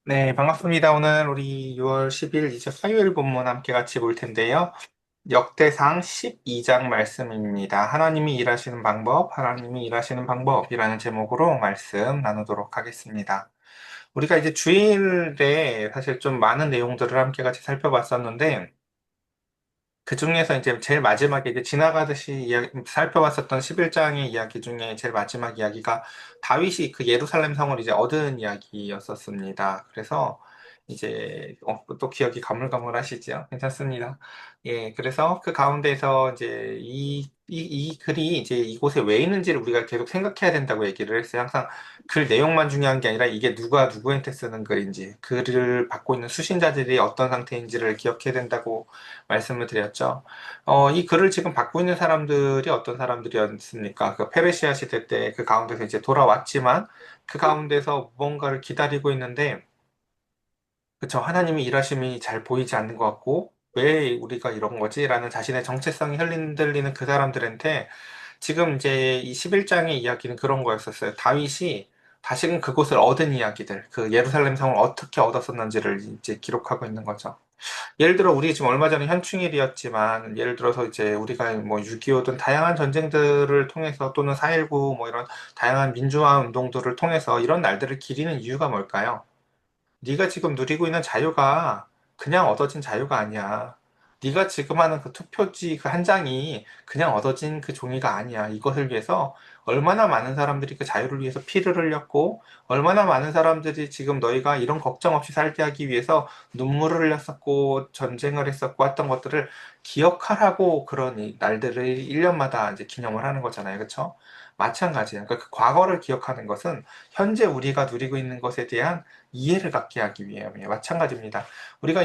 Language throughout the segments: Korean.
네, 반갑습니다. 오늘 우리 6월 10일 이제 화요일 본문 함께 같이 볼 텐데요. 역대상 12장 말씀입니다. 하나님이 일하시는 방법, 하나님이 일하시는 방법이라는 제목으로 말씀 나누도록 하겠습니다. 우리가 이제 주일에 사실 좀 많은 내용들을 함께 같이 살펴봤었는데, 그 중에서 이제 제일 마지막에 이제 지나가듯이 살펴봤었던 11장의 이야기 중에 제일 마지막 이야기가 다윗이 그 예루살렘 성을 이제 얻은 이야기였었습니다. 그래서 이제 또 기억이 가물가물하시죠? 괜찮습니다. 예, 그래서 그 가운데서 이제 이 글이 이제 이곳에 왜 있는지를 우리가 계속 생각해야 된다고 얘기를 했어요. 항상 글 내용만 중요한 게 아니라 이게 누가 누구한테 쓰는 글인지, 글을 받고 있는 수신자들이 어떤 상태인지를 기억해야 된다고 말씀을 드렸죠. 이 글을 지금 받고 있는 사람들이 어떤 사람들이었습니까? 그 페르시아 시대 때 그 가운데서 이제 돌아왔지만 그 가운데서 무언가를 기다리고 있는데, 그쵸. 하나님의 일하심이 잘 보이지 않는 것 같고, 왜 우리가 이런 거지? 라는 자신의 정체성이 흔들리는 그 사람들한테 지금 이제 이 11장의 이야기는 그런 거였었어요. 다윗이 다시금 그곳을 얻은 이야기들, 그 예루살렘 성을 어떻게 얻었었는지를 이제 기록하고 있는 거죠. 예를 들어 우리 지금 얼마 전에 현충일이었지만 예를 들어서 이제 우리가 뭐 6.25든 다양한 전쟁들을 통해서 또는 4.19 뭐 이런 다양한 민주화 운동들을 통해서 이런 날들을 기리는 이유가 뭘까요? 네가 지금 누리고 있는 자유가 그냥 얻어진 자유가 아니야. 네가 지금 하는 그 투표지 그 한 장이 그냥 얻어진 그 종이가 아니야. 이것을 위해서 얼마나 많은 사람들이 그 자유를 위해서 피를 흘렸고, 얼마나 많은 사람들이 지금 너희가 이런 걱정 없이 살게 하기 위해서 눈물을 흘렸었고, 전쟁을 했었고 했던 것들을 기억하라고 그런 이 날들을 1년마다 이제 기념을 하는 거잖아요. 그렇죠? 마찬가지예요. 그러니까 그 과거를 기억하는 것은 현재 우리가 누리고 있는 것에 대한 이해를 갖게 하기 위함이에요. 마찬가지입니다. 우리가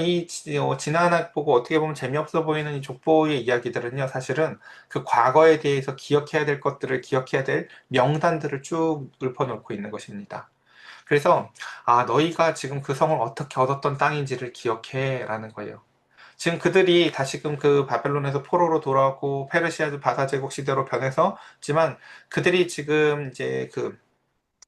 지난 학 보고 어떻게 보면 재미없어 보이는 이 족보의 이야기들은요, 사실은 그 과거에 대해서 기억해야 될 것들을 기억해야 될 명단들을 쭉 읊어놓고 있는 것입니다. 그래서, 너희가 지금 그 성을 어떻게 얻었던 땅인지를 기억해 라는 거예요. 지금 그들이 다시금 그 바벨론에서 포로로 돌아오고 페르시아 바사 제국 시대로 변해서지만 그들이 지금 이제 그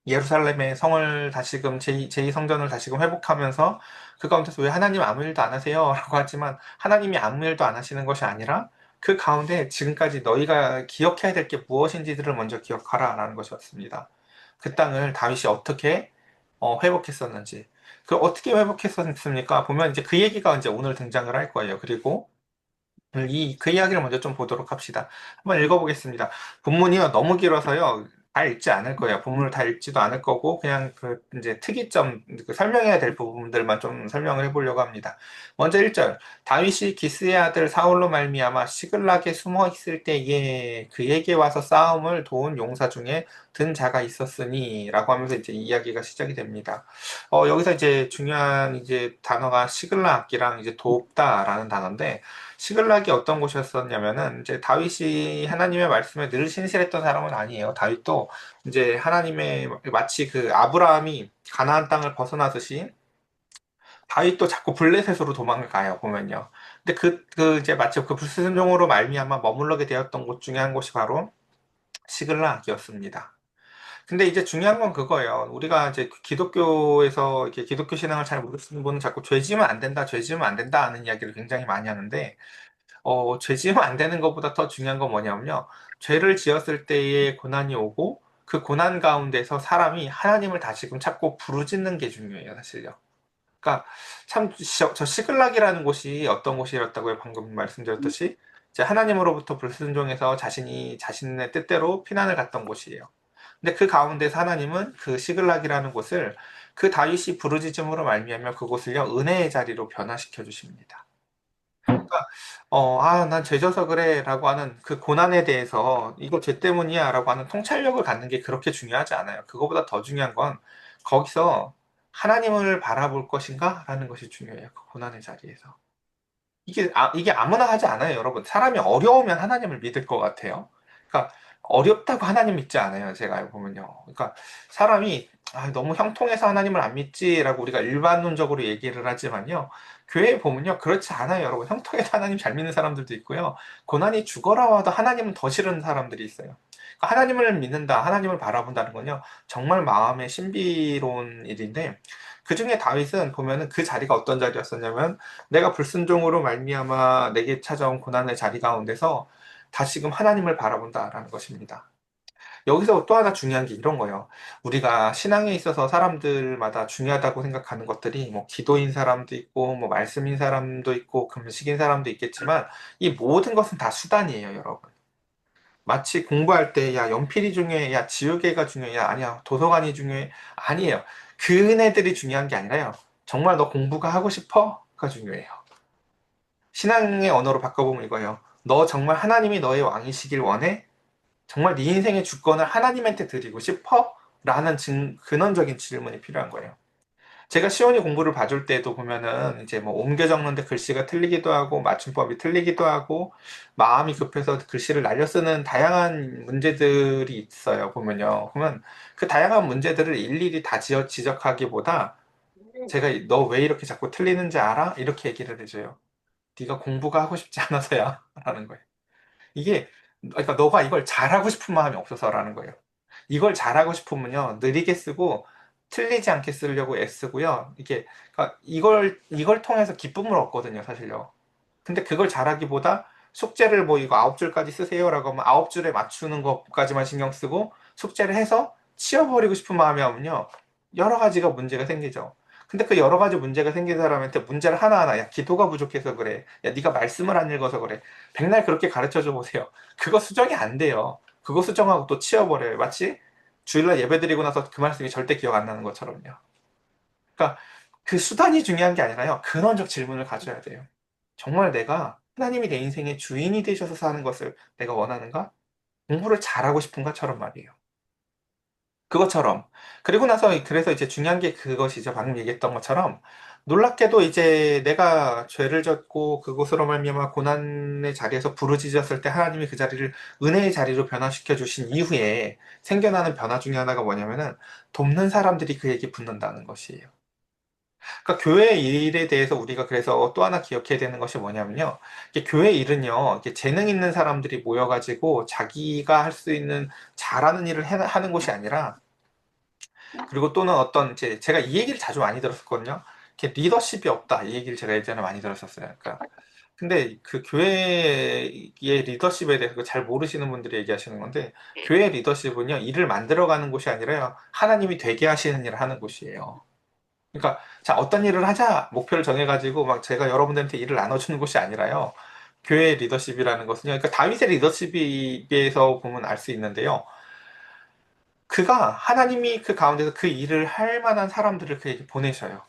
예루살렘의 성을 다시금 제2 성전을 다시금 회복하면서 그 가운데서 왜 하나님 아무 일도 안 하세요? 라고 하지만 하나님이 아무 일도 안 하시는 것이 아니라 그 가운데 지금까지 너희가 기억해야 될 게 무엇인지들을 먼저 기억하라 라는 것이었습니다. 그 땅을 다윗이 어떻게 회복했었는지. 그 어떻게 회복했었습니까? 보면 이제 그 얘기가 이제 오늘 등장을 할 거예요. 그리고 그 이야기를 먼저 좀 보도록 합시다. 한번 읽어보겠습니다. 본문이요, 너무 길어서요, 다 읽지 않을 거예요. 본문을 다 읽지도 않을 거고, 그냥 그, 이제 특이점, 그 설명해야 될 부분들만 좀 설명을 해보려고 합니다. 먼저 1절. 다윗이 기스의 아들 사울로 말미암아 시글락에 숨어 있을 때에 그에게 와서 싸움을 도운 용사 중에 든 자가 있었으니, 라고 하면서 이제 이야기가 시작이 됩니다. 여기서 이제 중요한 이제 단어가 시글락이랑 이제 돕다라는 단어인데, 시글락이 어떤 곳이었었냐면은 이제 다윗이 하나님의 말씀에 늘 신실했던 사람은 아니에요. 다윗도 이제 하나님의 마치 그 아브라함이 가나안 땅을 벗어나듯이 다윗도 자꾸 블레셋으로 도망을 가요. 보면요. 근데 그 이제 마치 그 불순종으로 말미암아 머물러게 되었던 곳 중에 한 곳이 바로 시글락이었습니다. 근데 이제 중요한 건 그거예요. 우리가 이제 기독교에서 이렇게 기독교 신앙을 잘 모르시는 분은 자꾸 죄 지으면 안 된다, 죄 지으면 안 된다 하는 이야기를 굉장히 많이 하는데 죄 지으면 안 되는 것보다 더 중요한 건 뭐냐면요. 죄를 지었을 때의 고난이 오고 그 고난 가운데서 사람이 하나님을 다시금 찾고 부르짖는 게 중요해요, 사실요. 그러니까 참 저 시글락이라는 곳이 어떤 곳이었다고요? 방금 말씀드렸듯이 이제 하나님으로부터 불순종해서 자신이 자신의 뜻대로 피난을 갔던 곳이에요. 근데 그 가운데서 하나님은 그 시글락이라는 곳을 그 다윗이 부르짖음으로 말미암아 그곳을요 은혜의 자리로 변화시켜 주십니다. 그러니까 난 죄져서 그래라고 하는 그 고난에 대해서 이거 죄 때문이야라고 하는 통찰력을 갖는 게 그렇게 중요하지 않아요. 그거보다 더 중요한 건 거기서 하나님을 바라볼 것인가라는 것이 중요해요. 그 고난의 자리에서. 이게 아무나 하지 않아요, 여러분. 사람이 어려우면 하나님을 믿을 것 같아요. 그러니까 어렵다고 하나님 믿지 않아요, 제가 알고 보면요. 그러니까 사람이 너무 형통해서 하나님을 안 믿지라고 우리가 일반론적으로 얘기를 하지만요. 교회에 보면요, 그렇지 않아요, 여러분. 형통해서 하나님 잘 믿는 사람들도 있고요. 고난이 죽어라 와도 하나님은 더 싫은 사람들이 있어요. 그러니까 하나님을 믿는다, 하나님을 바라본다는 건요, 정말 마음의 신비로운 일인데, 그 중에 다윗은 보면은 그 자리가 어떤 자리였었냐면 내가 불순종으로 말미암아 내게 찾아온 고난의 자리 가운데서 다시금 하나님을 바라본다라는 것입니다. 여기서 또 하나 중요한 게 이런 거예요. 우리가 신앙에 있어서 사람들마다 중요하다고 생각하는 것들이 뭐 기도인 사람도 있고 뭐 말씀인 사람도 있고 금식인 사람도 있겠지만 이 모든 것은 다 수단이에요, 여러분. 마치 공부할 때 야 연필이 중요해, 야 지우개가 중요해, 야 아니야 도서관이 중요해. 아니에요. 그네들이 중요한 게 아니라요. 정말 너 공부가 하고 싶어?가 중요해요. 신앙의 언어로 바꿔보면 이거예요. 너 정말 하나님이 너의 왕이시길 원해? 정말 네 인생의 주권을 하나님한테 드리고 싶어? 라는 근원적인 질문이 필요한 거예요. 제가 시온이 공부를 봐줄 때도 보면은 이제 뭐 옮겨 적는데 글씨가 틀리기도 하고 맞춤법이 틀리기도 하고 마음이 급해서 글씨를 날려 쓰는 다양한 문제들이 있어요. 보면요. 그러면 그 다양한 문제들을 일일이 다 지적하기보다 제가 너 왜 이렇게 자꾸 틀리는지 알아? 이렇게 얘기를 해줘요. 네가 공부가 하고 싶지 않아서야 라는 거예요. 이게 그러니까 너가 이걸 잘하고 싶은 마음이 없어서라는 거예요. 이걸 잘하고 싶으면요 느리게 쓰고 틀리지 않게 쓰려고 애쓰고요. 이게 그러니까 이걸 통해서 기쁨을 얻거든요, 사실요. 근데 그걸 잘하기보다 숙제를 뭐 이거 9줄까지 쓰세요라고 하면 9줄에 맞추는 것까지만 신경 쓰고 숙제를 해서 치워버리고 싶은 마음이 오면요 여러 가지가 문제가 생기죠. 근데 그 여러 가지 문제가 생긴 사람한테 문제를 하나하나 야 기도가 부족해서 그래, 야 네가 말씀을 안 읽어서 그래, 백날 그렇게 가르쳐 줘 보세요. 그거 수정이 안 돼요. 그거 수정하고 또 치워버려요. 마치 주일날 예배 드리고 나서 그 말씀이 절대 기억 안 나는 것처럼요. 그러니까 그 수단이 중요한 게 아니라요. 근원적 질문을 가져야 돼요. 정말 내가 하나님이 내 인생의 주인이 되셔서 사는 것을 내가 원하는가? 공부를 잘하고 싶은가처럼 말이에요. 그것처럼. 그리고 나서 그래서 이제 중요한 게 그것이죠. 방금 얘기했던 것처럼 놀랍게도 이제 내가 죄를 졌고 그곳으로 말미암아 고난의 자리에서 부르짖었을 때 하나님이 그 자리를 은혜의 자리로 변화시켜 주신 이후에 생겨나는 변화 중에 하나가 뭐냐면은 돕는 사람들이 그에게 붙는다는 것이에요. 그러니까 교회 일에 대해서 우리가 그래서 또 하나 기억해야 되는 것이 뭐냐면요. 이게 교회 일은요, 이게 재능 있는 사람들이 모여가지고 자기가 할 수 있는 잘하는 일을 하는 곳이 아니라, 그리고 또는 어떤 이제 제가 이 얘기를 자주 많이 들었었거든요. 이렇게 리더십이 없다. 이 얘기를 제가 예전에 많이 들었었어요. 그러니까 근데 그 교회의 리더십에 대해서 잘 모르시는 분들이 얘기하시는 건데 교회 리더십은요 일을 만들어가는 곳이 아니라요 하나님이 되게 하시는 일을 하는 곳이에요. 그러니까 자 어떤 일을 하자 목표를 정해가지고 막 제가 여러분들한테 일을 나눠주는 곳이 아니라요. 교회 리더십이라는 것은요. 그러니까 다윗의 리더십에 비해서 보면 알 수 있는데요. 그가 하나님이 그 가운데서 그 일을 할 만한 사람들을 그에게 보내셔요.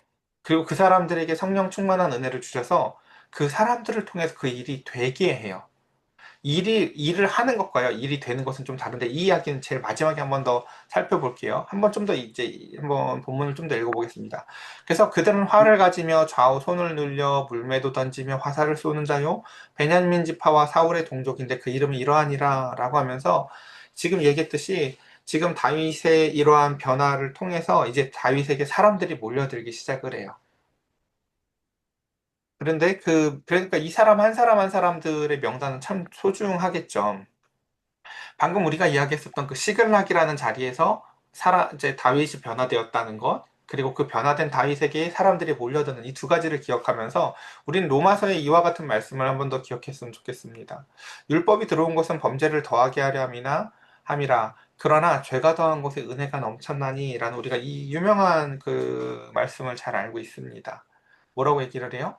그리고 그 사람들에게 성령 충만한 은혜를 주셔서 그 사람들을 통해서 그 일이 되게 해요. 일을 하는 것과요, 일이 되는 것은 좀 다른데, 이 이야기는 제일 마지막에 한번 더 살펴볼게요. 한번 좀 더 이제, 한번 본문을 좀 더 읽어보겠습니다. 그래서 그들은 활을 가지며 좌우 손을 눌려 물매도 던지며 화살을 쏘는 자요, 베냐민 지파와 사울의 동족인데 그 이름이 이러하니라 라고 하면서 지금 얘기했듯이 지금 다윗의 이러한 변화를 통해서 이제 다윗에게 사람들이 몰려들기 시작을 해요. 그런데 그러니까 이 사람 한 사람 한 사람들의 명단은 참 소중하겠죠. 방금 우리가 이야기했었던 그 시글락이라는 자리에서 이제 다윗이 변화되었다는 것, 그리고 그 변화된 다윗에게 사람들이 몰려드는 이 두 가지를 기억하면서 우린 로마서의 이와 같은 말씀을 한 번 더 기억했으면 좋겠습니다. 율법이 들어온 것은 범죄를 더하게 하려 함이라. 그러나 죄가 더한 곳에 은혜가 넘쳤나니 라는 우리가 이 유명한 그 말씀을 잘 알고 있습니다. 뭐라고 얘기를 해요?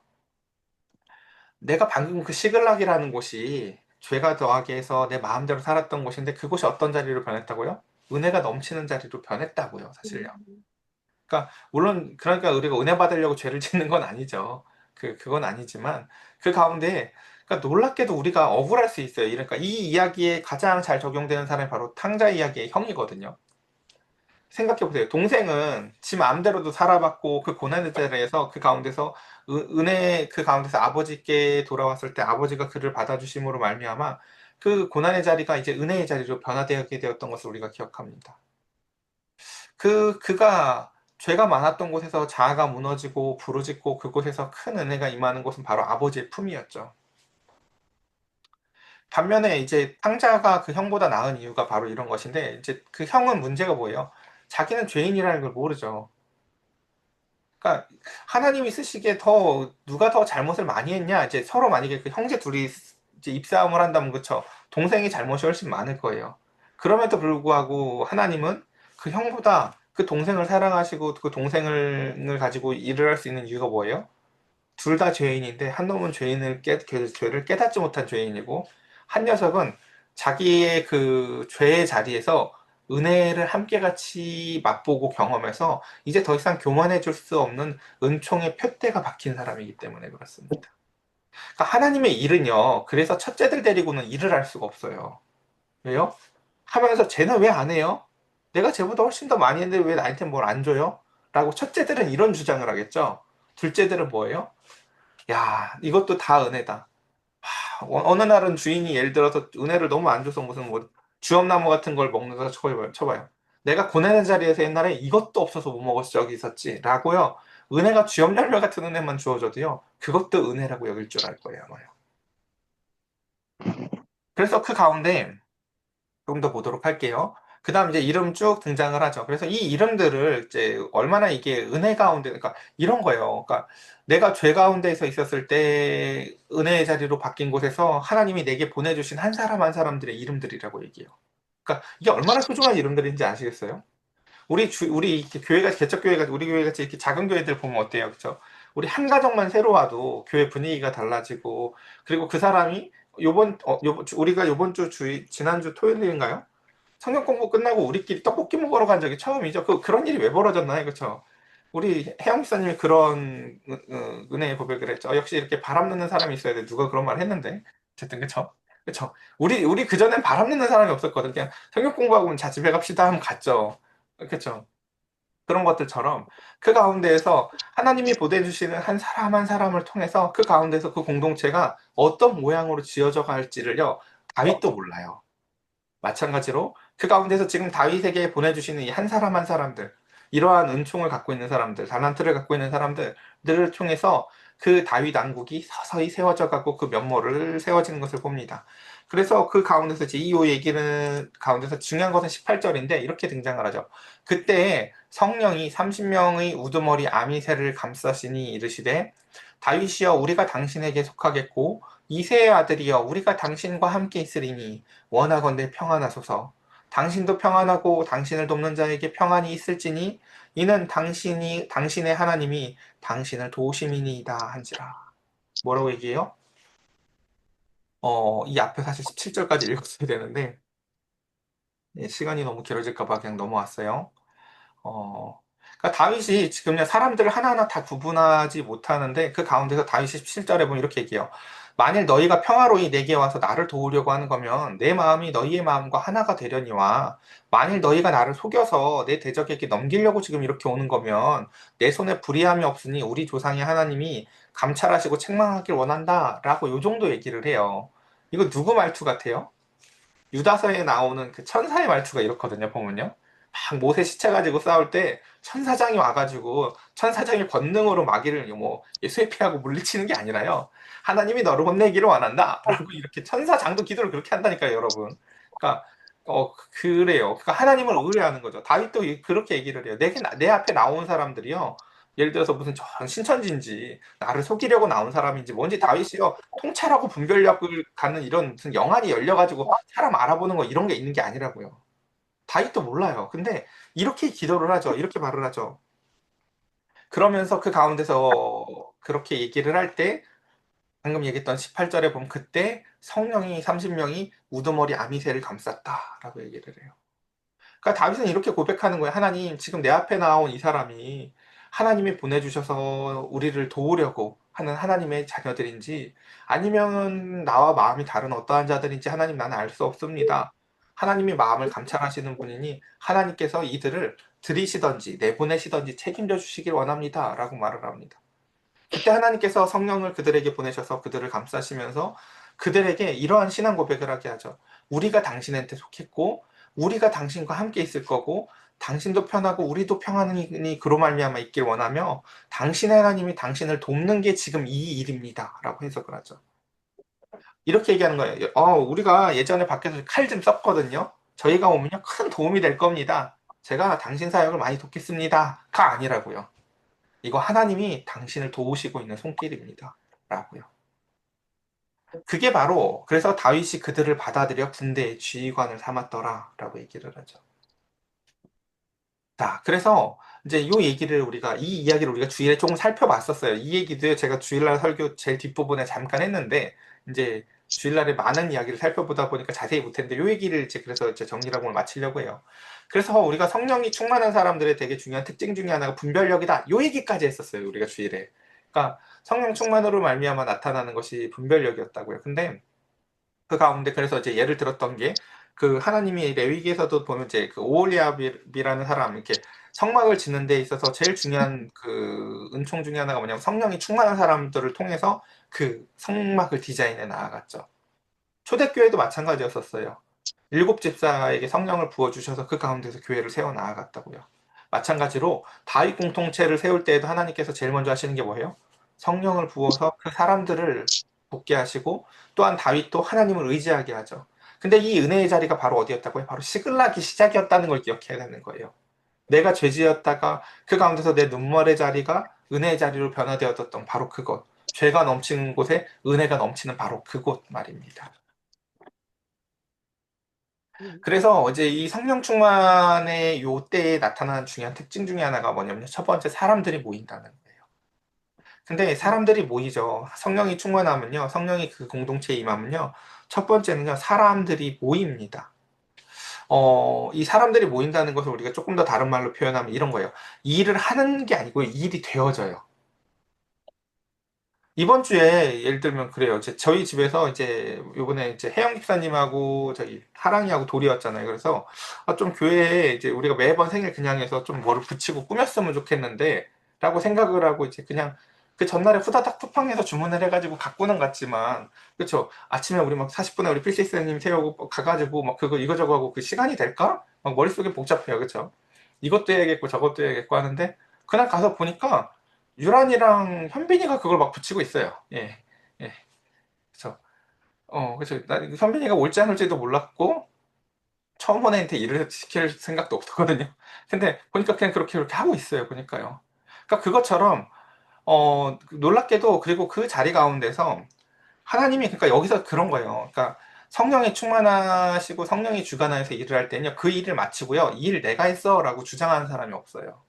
내가 방금 그 시글락이라는 곳이 죄가 더하게 해서 내 마음대로 살았던 곳인데 그곳이 어떤 자리로 변했다고요? 은혜가 넘치는 자리로 변했다고요, 사실요. 그러니까 물론 그러니까 우리가 은혜 받으려고 죄를 짓는 건 아니죠. 그건 아니지만 그 가운데 그러니까 놀랍게도 우리가 억울할 수 있어요. 그러니까 이 이야기에 가장 잘 적용되는 사람이 바로 탕자 이야기의 형이거든요. 생각해보세요. 동생은 지 마음대로도 살아봤고 그 고난의 자리에서 그 가운데서 은혜 그 가운데서 아버지께 돌아왔을 때 아버지가 그를 받아주심으로 말미암아 그 고난의 자리가 이제 은혜의 자리로 변화되게 되었던 것을 우리가 기억합니다. 그가 죄가 많았던 곳에서 자아가 무너지고 부르짖고 그곳에서 큰 은혜가 임하는 곳은 바로 아버지의 품이었죠. 반면에 이제 탕자가 그 형보다 나은 이유가 바로 이런 것인데 이제 그 형은 문제가 뭐예요? 자기는 죄인이라는 걸 모르죠. 그러니까 하나님이 쓰시기에 더 누가 더 잘못을 많이 했냐? 이제 서로 만약에 그 형제 둘이 이제 입싸움을 한다면 그쵸? 동생이 잘못이 훨씬 많을 거예요. 그럼에도 불구하고 하나님은 그 형보다 그 동생을 사랑하시고 그 동생을 가지고 일을 할 수 있는 이유가 뭐예요? 둘 다 죄인인데 한 놈은 죄를 깨닫지 못한 죄인이고 한 녀석은 자기의 그 죄의 자리에서 은혜를 함께 같이 맛보고 경험해서 이제 더 이상 교만해 줄 수 없는 은총의 표대가 박힌 사람이기 때문에 그렇습니다. 그러니까 하나님의 일은요. 그래서 첫째들 데리고는 일을 할 수가 없어요. 왜요? 하면서 쟤는 왜 안 해요? 내가 쟤보다 훨씬 더 많이 했는데 왜 나한테 뭘 안 줘요? 라고 첫째들은 이런 주장을 하겠죠. 둘째들은 뭐예요? 야, 이것도 다 은혜다. 어느 날은 주인이 예를 들어서 은혜를 너무 안 줘서 무슨 뭐 주엄나무 같은 걸 먹는다 쳐봐요. 내가 고난의 자리에서 옛날에 이것도 없어서 못 먹었을 적이 있었지. 라고요. 은혜가 주엄열매 같은 은혜만 주어져도요. 그것도 은혜라고 여길 줄 알 거예요, 아마요. 그래서 그 가운데 조금 더 보도록 할게요. 그 다음 이제 이름 쭉 등장을 하죠. 그래서 이 이름들을 이제 얼마나 이게 은혜 가운데, 그러니까 이런 거예요. 그러니까 내가 죄 가운데서 있었을 때 은혜의 자리로 바뀐 곳에서 하나님이 내게 보내주신 한 사람 한 사람들의 이름들이라고 얘기해요. 그러니까 이게 얼마나 소중한 이름들인지 아시겠어요? 우리 이렇게 교회가, 개척교회가, 우리 교회 같이 이렇게 작은 교회들 보면 어때요? 그쵸? 우리 한 가정만 새로 와도 교회 분위기가 달라지고, 그리고 그 사람이 우리가 지난주 토요일인가요? 성경 공부 끝나고 우리끼리 떡볶이 먹으러 간 적이 처음이죠. 그런 일이 왜 벌어졌나요? 그쵸? 우리 혜영 목사님이 그런 은혜의 고백을 했죠. 역시 이렇게 바람 넣는 사람이 있어야 돼. 누가 그런 말 했는데. 어쨌든, 그쵸? 그쵸? 우리 그전엔 바람 넣는 사람이 없었거든. 그냥 성경 공부하고 자 집에 갑시다 하면 갔죠. 그쵸? 그런 것들처럼 그 가운데에서 하나님이 보내주시는 한 사람 한 사람을 통해서 그 가운데서 그 공동체가 어떤 모양으로 지어져 갈지를요, 다윗도 몰라요. 마찬가지로 그 가운데서 지금 다윗에게 보내주시는 이 한 사람 한 사람들, 이러한 은총을 갖고 있는 사람들, 달란트를 갖고 있는 사람들을 통해서 그 다윗 왕국이 서서히 세워져 가고 그 면모를 세워지는 것을 봅니다. 그래서 그 가운데서 이제 이 얘기는 가운데서 중요한 것은 18절인데 이렇게 등장을 하죠. 그때 성령이 30명의 우두머리 아미새를 감싸시니 이르시되 다윗이여 우리가 당신에게 속하겠고 이새의 아들이여 우리가 당신과 함께 있으리니 원하건대 평안하소서. 당신도 평안하고 당신을 돕는 자에게 평안이 있을지니 이는 당신의 하나님이 당신을 도우심이니이다 한지라. 뭐라고 얘기해요? 이 앞에 사실 17절까지 읽었어야 되는데 예, 시간이 너무 길어질까 봐 그냥 넘어왔어요. 어, 그러니까 다윗이 지금 그냥 사람들을 하나하나 다 구분하지 못하는데 그 가운데서 다윗이 17절에 보면 이렇게 얘기해요. 만일 너희가 평화로이 내게 와서 나를 도우려고 하는 거면 내 마음이 너희의 마음과 하나가 되려니와 만일 너희가 나를 속여서 내 대적에게 넘기려고 지금 이렇게 오는 거면 내 손에 불의함이 없으니 우리 조상의 하나님이 감찰하시고 책망하길 원한다라고 요 정도 얘기를 해요. 이거 누구 말투 같아요? 유다서에 나오는 그 천사의 말투가 이렇거든요, 보면요. 막 못에 시체 가지고 싸울 때 천사장이 와가지고 천사장의 권능으로 마귀를 뭐 쇠피하고 물리치는 게 아니라요. 하나님이 너를 혼내기를 원한다. 라고 이렇게 천사장도 기도를 그렇게 한다니까요, 여러분. 그러니까 그래요. 그러니까 하나님을 의뢰하는 거죠. 다윗도 그렇게 얘기를 해요. 내 앞에 나온 사람들이요. 예를 들어서 무슨 저 신천지인지 나를 속이려고 나온 사람인지 뭔지 다윗이요. 통찰하고 분별력을 갖는 이런 무슨 영안이 열려가지고 사람 알아보는 거 이런 게 있는 게 아니라고요. 다윗도 몰라요. 근데 이렇게 기도를 하죠. 이렇게 말을 하죠. 그러면서 그 가운데서 그렇게 얘기를 할 때 방금 얘기했던 18절에 보면 그때 성령이 30명이 우두머리 아미새를 감쌌다라고 얘기를 해요. 그러니까 다윗은 이렇게 고백하는 거예요. 하나님, 지금 내 앞에 나온 이 사람이 하나님이 보내주셔서 우리를 도우려고 하는 하나님의 자녀들인지 아니면 나와 마음이 다른 어떠한 자들인지 하나님 나는 알 수 없습니다. 하나님이 마음을 감찰하시는 분이니 하나님께서 이들을 들이시던지 내보내시던지 책임져 주시길 원합니다. 라고 말을 합니다. 그때 하나님께서 성령을 그들에게 보내셔서 그들을 감싸시면서 그들에게 이러한 신앙 고백을 하게 하죠. 우리가 당신한테 속했고 우리가 당신과 함께 있을 거고 당신도 편하고 우리도 평안히 그로 말미암아 있길 원하며 당신의 하나님이 당신을 돕는 게 지금 이 일입니다. 라고 해석을 하죠. 이렇게 얘기하는 거예요. 우리가 예전에 밖에서 칼 좀 썼거든요. 저희가 오면요 큰 도움이 될 겁니다. 제가 당신 사역을 많이 돕겠습니다. 가 아니라고요. 이거 하나님이 당신을 도우시고 있는 손길입니다. 라고요. 그게 바로 그래서 다윗이 그들을 받아들여 군대의 지휘관을 삼았더라 라고 얘기를 하죠. 자, 그래서 이제 이 이야기를 우리가 주일에 조금 살펴봤었어요. 이 얘기도 제가 주일날 설교 제일 뒷부분에 잠깐 했는데, 이제 주일날에 많은 이야기를 살펴보다 보니까 자세히 못했는데, 요 얘기를 이제 그래서 이제 정리라고 오늘 마치려고 해요. 그래서 우리가 성령이 충만한 사람들의 되게 중요한 특징 중에 하나가 분별력이다. 요 얘기까지 했었어요. 우리가 주일에. 그러니까 성령 충만으로 말미암아 나타나는 것이 분별력이었다고요. 근데 그 가운데 그래서 이제 예를 들었던 게 그 하나님이 레위기에서도 보면 이제 그 오홀리압이라는 사람 이렇게 성막을 짓는 데 있어서 제일 중요한 그 은총 중에 하나가 뭐냐면 성령이 충만한 사람들을 통해서 그 성막을 디자인해 나아갔죠. 초대교회도 마찬가지였었어요. 일곱 집사에게 성령을 부어주셔서 그 가운데서 교회를 세워 나아갔다고요. 마찬가지로 다윗 공동체를 세울 때에도 하나님께서 제일 먼저 하시는 게 뭐예요? 성령을 부어서 그 사람들을 돕게 하시고 또한 다윗도 하나님을 의지하게 하죠. 근데 이 은혜의 자리가 바로 어디였다고요? 바로 시글락이 시작이었다는 걸 기억해야 되는 거예요. 내가 죄지었다가 그 가운데서 내 눈물의 자리가 은혜의 자리로 변화되었던 바로 그곳. 죄가 넘치는 곳에 은혜가 넘치는 바로 그곳 말입니다. 그래서 이제 이 성령 충만의 요 때에 나타나는 중요한 특징 중에 하나가 뭐냐면요. 첫 번째, 사람들이 모인다는 거예요. 근데 사람들이 모이죠. 성령이 충만하면요. 성령이 그 공동체에 임하면요. 첫 번째는요. 사람들이 모입니다. 이 사람들이 모인다는 것을 우리가 조금 더 다른 말로 표현하면 이런 거예요. 일을 하는 게 아니고 일이 되어져요. 이번 주에 예를 들면 그래요. 저희 집에서 이제 요번에 이제 혜영 집사님하고 저기 하랑이하고 돌이었잖아요. 그래서 좀 교회에 이제 우리가 매번 생일 그냥해서 좀 뭐를 붙이고 꾸몄으면 좋겠는데 라고 생각을 하고 이제 그냥 그 전날에 후다닥 쿠팡에서 주문을 해가지고 갖고는 갔지만 그쵸. 아침에 우리 막 40분에 우리 필시스님 태우고 가가지고 막 그거 이거저거 하고 그 시간이 될까? 막 머릿속에 복잡해요. 그쵸. 이것도 해야겠고 저것도 해야겠고 하는데 그날 가서 보니까 유란이랑 현빈이가 그걸 막 붙이고 있어요. 예, 예. 그래서, 그래서 난 현빈이가 올지 안 올지도 몰랐고, 처음 본 애한테 일을 시킬 생각도 없었거든요. 근데 보니까 그냥 그렇게 하고 있어요. 보니까요. 그러니까 그것처럼, 놀랍게도 그리고 그 자리 가운데서 하나님이 그러니까 여기서 그런 거예요. 그러니까 성령이 충만하시고 성령이 주관하여서 일을 할 때는요, 그 일을 마치고요, 이 일 내가 했어라고 주장하는 사람이 없어요.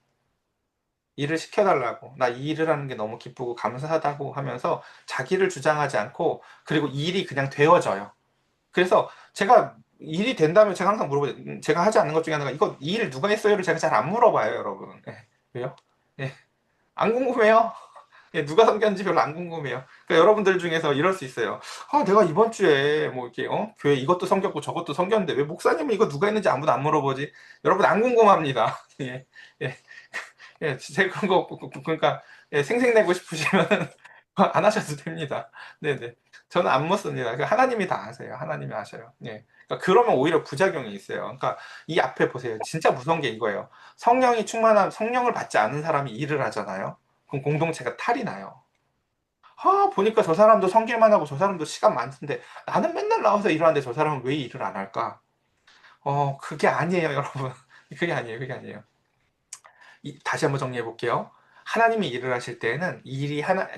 일을 시켜달라고. 나 이 일을 하는 게 너무 기쁘고 감사하다고 하면서 자기를 주장하지 않고, 그리고 일이 그냥 되어져요. 그래서 제가 일이 된다면 제가 항상 물어봐요. 제가 하지 않는 것 중에 하나가 이거 이 일 누가 했어요를 제가 잘 안 물어봐요, 여러분. 예. 왜요? 예. 안 궁금해요. 예, 누가 섬겼는지 별로 안 궁금해요. 그러니까 여러분들 중에서 이럴 수 있어요. 내가 이번 주에 뭐 이렇게 교회 이것도 섬겼고 저것도 섬겼는데 왜 목사님은 이거 누가 했는지 아무도 안 물어보지? 여러분 안 궁금합니다. 예. 예. 예, 제가 그런 거, 그러니까, 예, 생색내고 싶으시면 안 하셔도 됩니다. 네네. 저는 안 묻습니다. 하나님이 다 아세요. 하나님이 아셔요. 예. 그러니까 그러면 오히려 부작용이 있어요. 그러니까 이 앞에 보세요. 진짜 무서운 게 이거예요. 성령을 받지 않은 사람이 일을 하잖아요. 그럼 공동체가 탈이 나요. 보니까 저 사람도 성길만 하고 저 사람도 시간 많던데 나는 맨날 나와서 일하는데 저 사람은 왜 일을 안 할까? 그게 아니에요, 여러분. 그게 아니에요, 그게 아니에요. 다시 한번 정리해 볼게요. 하나님이 일을 하실 때에는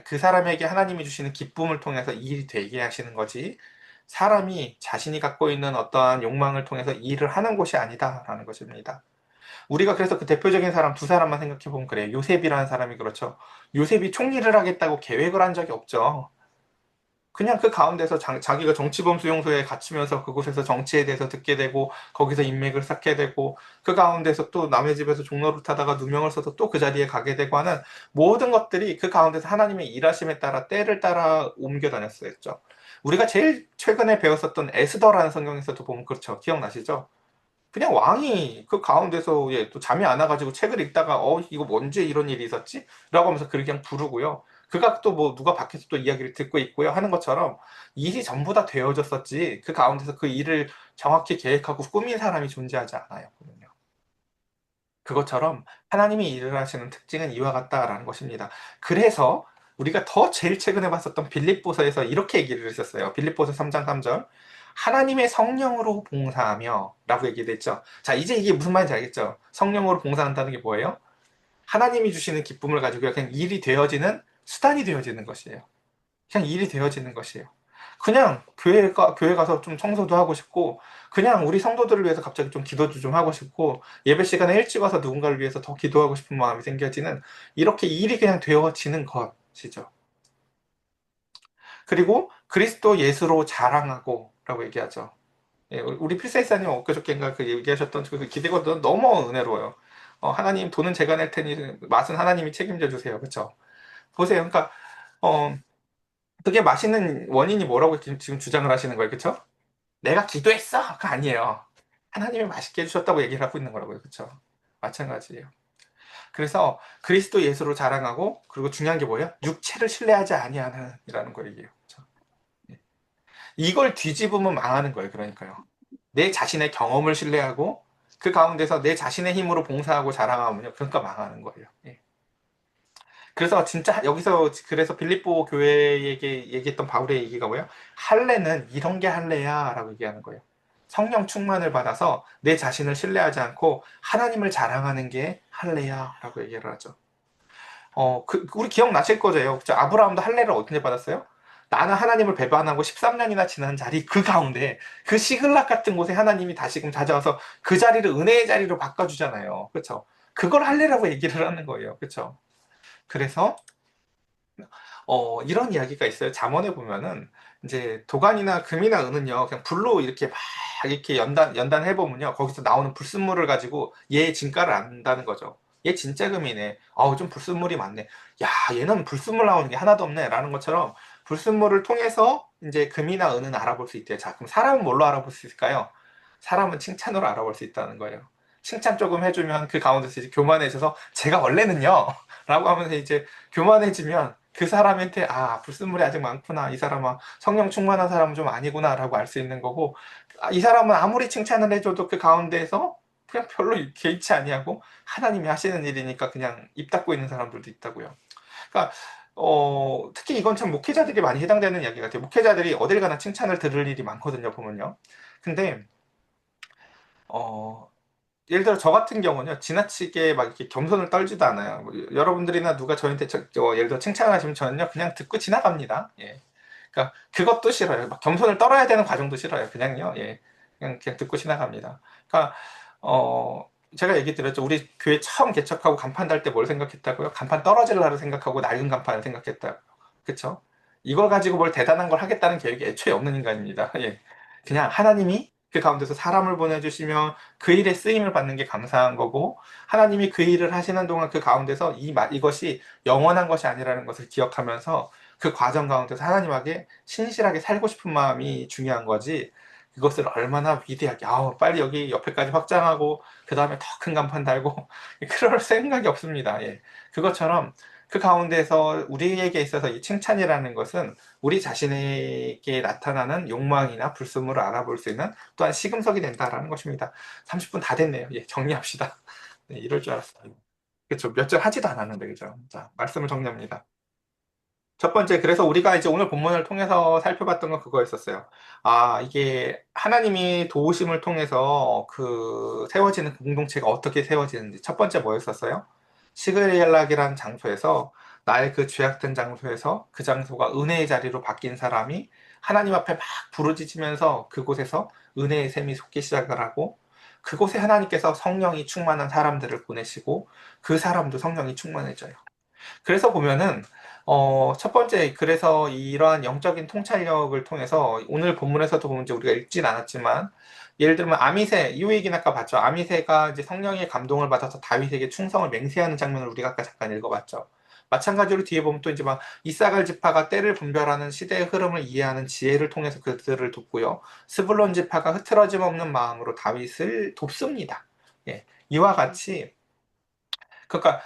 그 사람에게 하나님이 주시는 기쁨을 통해서 일이 되게 하시는 거지, 사람이 자신이 갖고 있는 어떠한 욕망을 통해서 일을 하는 곳이 아니다라는 것입니다. 우리가 그래서 그 대표적인 사람 두 사람만 생각해 보면 그래요. 요셉이라는 사람이 그렇죠. 요셉이 총리를 하겠다고 계획을 한 적이 없죠. 그냥 그 가운데서 자기가 정치범 수용소에 갇히면서 그곳에서 정치에 대해서 듣게 되고 거기서 인맥을 쌓게 되고 그 가운데서 또 남의 집에서 종로를 타다가 누명을 써서 또 그 자리에 가게 되고 하는 모든 것들이 그 가운데서 하나님의 일하심에 따라 때를 따라 옮겨 다녔었죠. 우리가 제일 최근에 배웠었던 에스더라는 성경에서도 보면 그렇죠. 기억나시죠? 그냥 왕이 그 가운데서 또 잠이 안 와가지고 책을 읽다가 이거 언제 이런 일이 있었지? 라고 하면서 그를 그냥 부르고요. 그가 또 뭐 누가 밖에서 또 이야기를 듣고 있고요 하는 것처럼 일이 전부 다 되어졌었지 그 가운데서 그 일을 정확히 계획하고 꾸민 사람이 존재하지 않아요. 보면요. 그것처럼 하나님이 일을 하시는 특징은 이와 같다라는 것입니다. 그래서 우리가 더 제일 최근에 봤었던 빌립보서에서 이렇게 얘기를 했었어요. 빌립보서 3장 3절. 하나님의 성령으로 봉사하며 라고 얘기됐죠. 자, 이제 이게 무슨 말인지 알겠죠? 성령으로 봉사한다는 게 뭐예요? 하나님이 주시는 기쁨을 가지고 그냥 일이 되어지는 수단이 되어지는 것이에요. 그냥 일이 되어지는 것이에요. 그냥 교회 가서 좀 청소도 하고 싶고, 그냥 우리 성도들을 위해서 갑자기 좀 기도도 좀 하고 싶고, 예배 시간에 일찍 와서 누군가를 위해서 더 기도하고 싶은 마음이 생겨지는, 이렇게 일이 그냥 되어지는 것이죠. 그리고 그리스도 예수로 자랑하고 라고 얘기하죠. 예, 우리 필사이사님 엊그저께인가 그 얘기하셨던 그 기대거든 너무 은혜로워요. 하나님 돈은 제가 낼 테니 맛은 하나님이 책임져 주세요. 그쵸? 보세요. 그러니까 어, 그게 맛있는 원인이 뭐라고 지금 주장을 하시는 거예요. 그쵸? 내가 기도했어? 그거 아니에요. 하나님이 맛있게 해주셨다고 얘기를 하고 있는 거라고요. 그쵸? 마찬가지예요. 그래서 그리스도 예수로 자랑하고, 그리고 중요한 게 뭐예요? 육체를 신뢰하지 아니하는 이라는 거 얘기예요. 그쵸? 예. 이걸 뒤집으면 망하는 거예요. 그러니까요. 내 자신의 경험을 신뢰하고 그 가운데서 내 자신의 힘으로 봉사하고 자랑하면요. 그러니까 망하는 거예요. 예. 그래서 진짜 여기서 그래서 빌립보 교회에게 얘기했던 바울의 얘기가 뭐예요? 할례는 이런 게 할례야라고 얘기하는 거예요. 성령 충만을 받아서 내 자신을 신뢰하지 않고 하나님을 자랑하는 게 할례야라고 얘기를 하죠. 우리 기억나실 거죠? 그죠? 아브라함도 할례를 어떻게 받았어요? 나는 하나님을 배반하고 13년이나 지난 자리 그 가운데 그 시글락 같은 곳에 하나님이 다시금 찾아와서 그 자리를 은혜의 자리로 바꿔주잖아요. 그렇죠? 그걸 할례라고 얘기를 하는 거예요. 그렇죠? 그래서 이런 이야기가 있어요. 잠언에 보면은 이제 도관이나 금이나 은은요, 그냥 불로 이렇게 막 이렇게 연단해 보면요, 거기서 나오는 불순물을 가지고 얘 진가를 안다는 거죠. 얘 진짜 금이네. 아우 좀 불순물이 많네. 야 얘는 불순물 나오는 게 하나도 없네라는 것처럼 불순물을 통해서 이제 금이나 은은 알아볼 수 있대요. 자 그럼 사람은 뭘로 알아볼 수 있을까요? 사람은 칭찬으로 알아볼 수 있다는 거예요. 칭찬 조금 해주면 그 가운데서 이제 교만해져서 제가 원래는요 라고 하면서 이제 교만해지면 그 사람한테 불순물이 아직 많구나, 이 사람아 성령 충만한 사람은 좀 아니구나 라고 알 수 있는 거고, 이 사람은 아무리 칭찬을 해줘도 그 가운데에서 그냥 별로 개의치 아니하고 하나님이 하시는 일이니까 그냥 입 닫고 있는 사람들도 있다고요. 그러니까 특히 이건 참 목회자들이 많이 해당되는 이야기 같아요. 목회자들이 어딜 가나 칭찬을 들을 일이 많거든요, 보면요. 근데 어, 예를 들어 저 같은 경우는요, 지나치게 막 이렇게 겸손을 떨지도 않아요. 뭐, 여러분들이나 누가 저한테 예를 들어 칭찬을 하시면 저는요 그냥 듣고 지나갑니다. 예. 그러니까 그것도 싫어요. 막 겸손을 떨어야 되는 과정도 싫어요. 그냥요. 예. 그냥 듣고 지나갑니다. 그러니까 제가 얘기 드렸죠. 우리 교회 처음 개척하고 간판 달 때 뭘 생각했다고요? 간판 떨어질라를 생각하고 낡은 간판을 생각했다고요. 그쵸? 이걸 가지고 뭘 대단한 걸 하겠다는 계획이 애초에 없는 인간입니다. 예. 그냥 하나님이 그 가운데서 사람을 보내주시면 그 일에 쓰임을 받는 게 감사한 거고, 하나님이 그 일을 하시는 동안 그 가운데서 이것이 영원한 것이 아니라는 것을 기억하면서 그 과정 가운데서 하나님에게 신실하게 살고 싶은 마음이 중요한 거지, 그것을 얼마나 위대하게 빨리 여기 옆에까지 확장하고 그 다음에 더 큰 간판 달고 그럴 생각이 없습니다. 예. 그것처럼 그 가운데서 우리에게 있어서 이 칭찬이라는 것은 우리 자신에게 나타나는 욕망이나 불순물을 알아볼 수 있는 또한 시금석이 된다라는 것입니다. 30분 다 됐네요. 예, 정리합시다. 네, 이럴 줄 알았어요. 그렇죠. 몇 절 하지도 않았는데, 그죠? 자, 말씀을 정리합니다. 첫 번째, 그래서 우리가 이제 오늘 본문을 통해서 살펴봤던 건 그거였었어요. 이게 하나님이 도우심을 통해서 그 세워지는 공동체가 어떻게 세워지는지. 첫 번째 뭐였었어요? 시그리엘락이라는 장소에서, 나의 그 죄악된 장소에서 그 장소가 은혜의 자리로 바뀐 사람이 하나님 앞에 막 부르짖으면서 그곳에서 은혜의 샘이 솟기 시작을 하고, 그곳에 하나님께서 성령이 충만한 사람들을 보내시고 그 사람도 성령이 충만해져요. 그래서 보면은 첫 번째, 그래서 이러한 영적인 통찰력을 통해서 오늘 본문에서도 보면 이제 우리가 읽진 않았지만, 예를 들면 아미새, 이 얘기는 아까 봤죠. 아미새가 이제 성령의 감동을 받아서 다윗에게 충성을 맹세하는 장면을 우리가 아까 잠깐 읽어봤죠. 마찬가지로 뒤에 보면 또 이제 막 이사갈 지파가 때를 분별하는 시대의 흐름을 이해하는 지혜를 통해서 그들을 돕고요. 스불론 지파가 흐트러짐 없는 마음으로 다윗을 돕습니다. 예. 이와 같이, 그러니까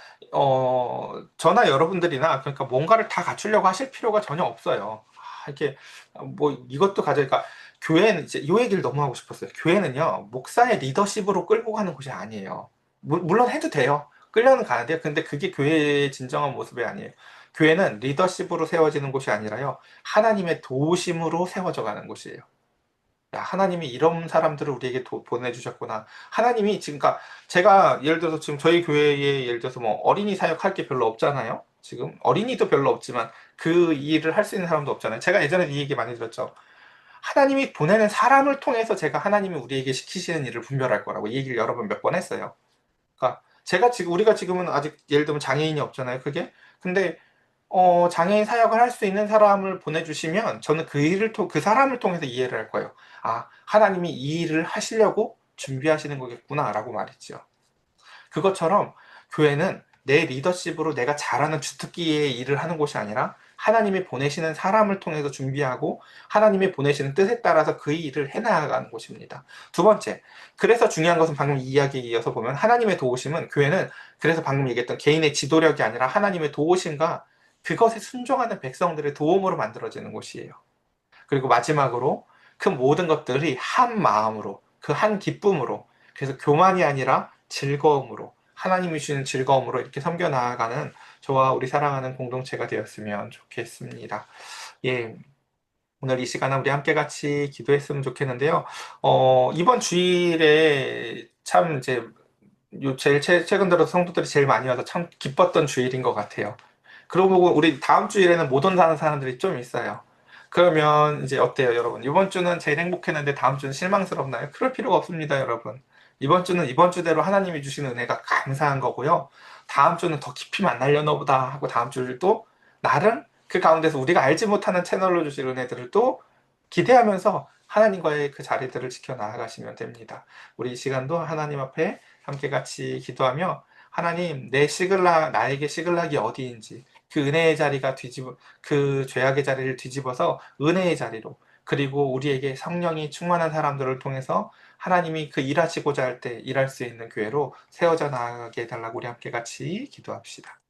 저나 여러분들이나 그러니까 뭔가를 다 갖추려고 하실 필요가 전혀 없어요. 이렇게 뭐 이것도 가져니까, 교회는 이제 이 얘기를 너무 하고 싶었어요. 교회는요 목사의 리더십으로 끌고 가는 곳이 아니에요. 물론 해도 돼요. 끌려는 가는데요. 근데 그게 교회의 진정한 모습이 아니에요. 교회는 리더십으로 세워지는 곳이 아니라요, 하나님의 도우심으로 세워져 가는 곳이에요. 야, 하나님이 이런 사람들을 우리에게 보내주셨구나. 하나님이 지금, 그러니까 제가 예를 들어서 지금 저희 교회에 예를 들어서 뭐 어린이 사역할 게 별로 없잖아요. 지금 어린이도 별로 없지만 그 일을 할 수 있는 사람도 없잖아요. 제가 예전에 이 얘기 많이 들었죠. 하나님이 보내는 사람을 통해서 제가 하나님이 우리에게 시키시는 일을 분별할 거라고 이 얘기를 여러 번 몇 번 했어요. 그러니까 제가 지금 우리가 지금은 아직 예를 들면 장애인이 없잖아요. 그게 근데 장애인 사역을 할 수 있는 사람을 보내주시면 저는 그 사람을 통해서 이해를 할 거예요. 아, 하나님이 이 일을 하시려고 준비하시는 거겠구나라고 말했죠. 그것처럼 교회는 내 리더십으로 내가 잘하는 주특기의 일을 하는 곳이 아니라 하나님이 보내시는 사람을 통해서 준비하고 하나님이 보내시는 뜻에 따라서 그 일을 해나가는 곳입니다. 두 번째, 그래서 중요한 것은 방금 이 이야기에 이어서 보면 하나님의 도우심은 교회는 그래서 방금 얘기했던 개인의 지도력이 아니라 하나님의 도우심과 그것에 순종하는 백성들의 도움으로 만들어지는 곳이에요. 그리고 마지막으로 그 모든 것들이 한 마음으로, 그 한 기쁨으로, 그래서 교만이 아니라 즐거움으로, 하나님이 주시는 즐거움으로 이렇게 섬겨 나아가는 저와 우리 사랑하는 공동체가 되었으면 좋겠습니다. 예, 오늘 이 시간에 우리 함께 같이 기도했으면 좋겠는데요. 이번 주일에 참 이제 제일 최근 들어서 성도들이 제일 많이 와서 참 기뻤던 주일인 것 같아요. 그러고 보고 우리 다음 주일에는 못 온다는 사람들이 좀 있어요. 그러면 이제 어때요, 여러분? 이번 주는 제일 행복했는데 다음 주는 실망스럽나요? 그럴 필요가 없습니다, 여러분. 이번 주는 이번 주대로 하나님이 주신 은혜가 감사한 거고요. 다음 주는 더 깊이 만나려나 보다 하고 다음 주를 또 나름 그 가운데서 우리가 알지 못하는 채널로 주실 은혜들을 또 기대하면서 하나님과의 그 자리들을 지켜 나아가시면 됩니다. 우리 이 시간도 하나님 앞에 함께 같이 기도하며 하나님 내 시글락 나에게 시글락이 어디인지 그 은혜의 자리가 그 죄악의 자리를 뒤집어서 은혜의 자리로 그리고 우리에게 성령이 충만한 사람들을 통해서 하나님이 그 일하시고자 할 때 일할 수 있는 교회로 세워져 나가게 해달라고 우리 함께 같이 기도합시다.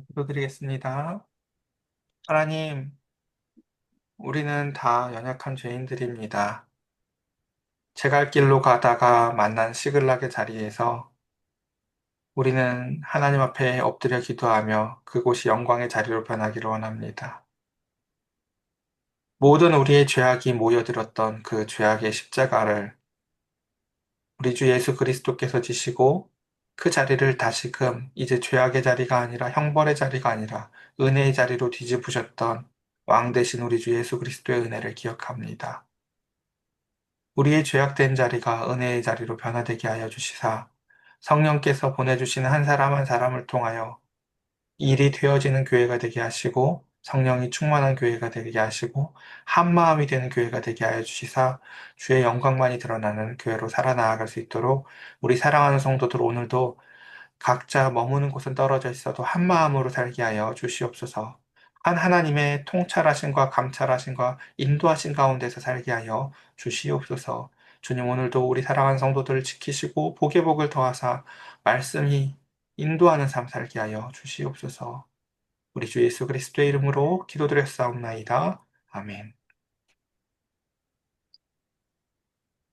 기도드리겠습니다. 하나님, 우리는 다 연약한 죄인들입니다. 제갈 길로 가다가 만난 시글락의 자리에서 우리는 하나님 앞에 엎드려 기도하며 그곳이 영광의 자리로 변하기를 원합니다. 모든 우리의 죄악이 모여들었던 그 죄악의 십자가를 우리 주 예수 그리스도께서 지시고 그 자리를 다시금 이제 죄악의 자리가 아니라 형벌의 자리가 아니라 은혜의 자리로 뒤집으셨던 왕 대신 우리 주 예수 그리스도의 은혜를 기억합니다. 우리의 죄악된 자리가 은혜의 자리로 변화되게 하여 주시사 성령께서 보내주시는 한 사람 한 사람을 통하여 일이 되어지는 교회가 되게 하시고 성령이 충만한 교회가 되게 하시고 한 마음이 되는 교회가 되게 하여 주시사 주의 영광만이 드러나는 교회로 살아나아갈 수 있도록 우리 사랑하는 성도들 오늘도 각자 머무는 곳은 떨어져 있어도 한 마음으로 살게 하여 주시옵소서. 한 하나님의 통찰하심과 감찰하심과 인도하신 가운데서 살게 하여 주시옵소서. 주님 오늘도 우리 사랑하는 성도들을 지키시고 복의 복을 더하사 말씀이 인도하는 삶 살게 하여 주시옵소서. 우리 주 예수 그리스도의 이름으로 기도드렸사옵나이다. 아멘.